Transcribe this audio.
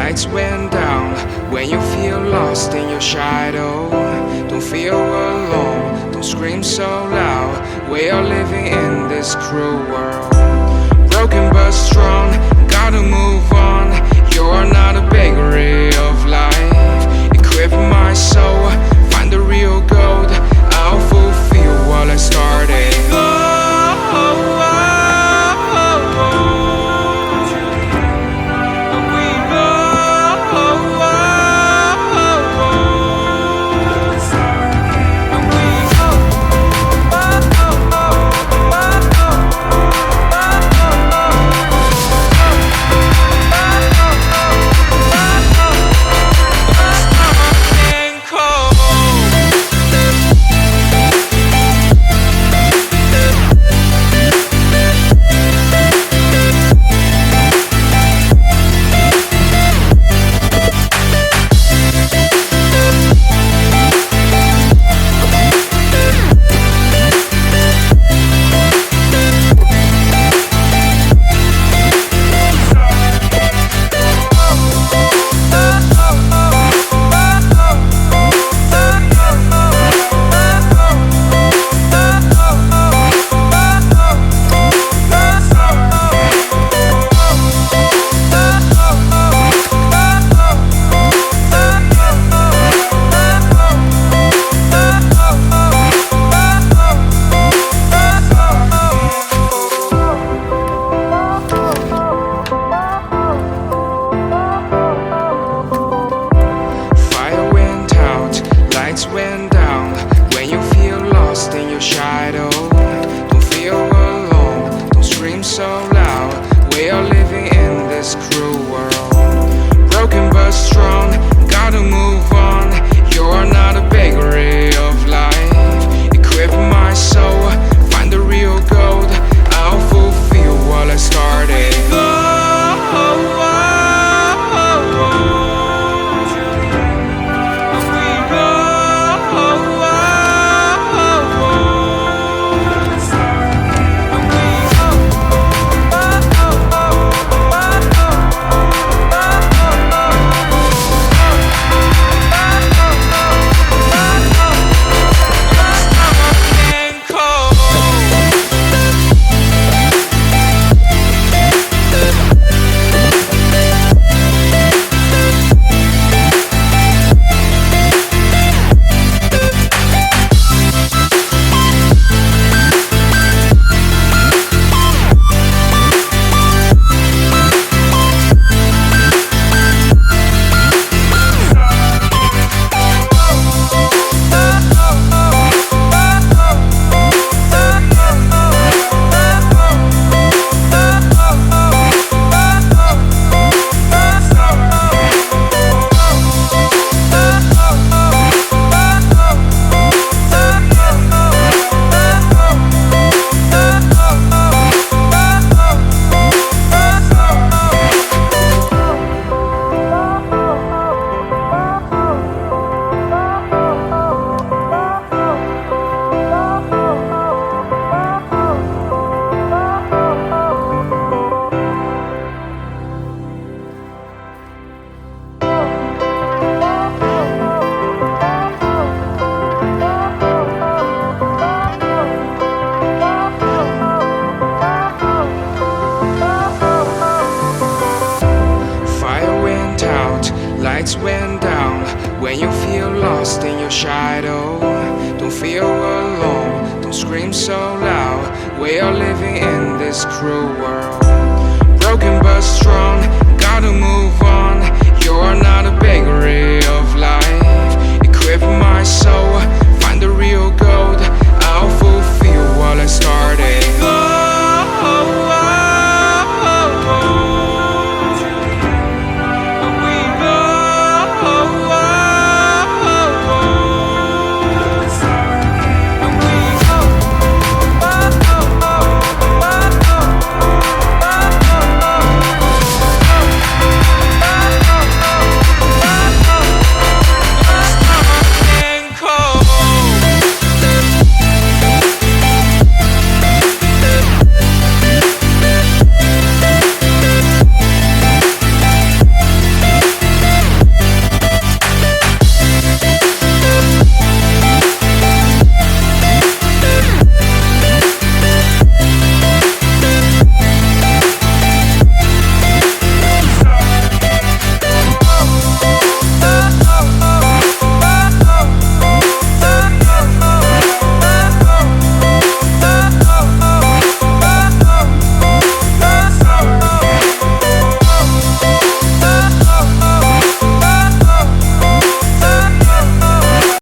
lights went down. When you feel lost in your shadow, don't feel alone, don't scream so loud. We are living in this cruel world, broken but strong, gotta move on. You're not a bakery of life, equip my soul, find the real gold. I'll fulfill what I started. Went down. When you feel lost in your shadow, don't feel alone, don't scream so loud. We are living in this cruel world, broken but strong, gotta move on. You're not a bakery of life, equip my soul, find the real gold. I'll fulfill what I started. Lights went down. When you feel lost in your shadow, don't feel alone, don't scream so loud. We are living in this cruel world, broken but strong, gotta move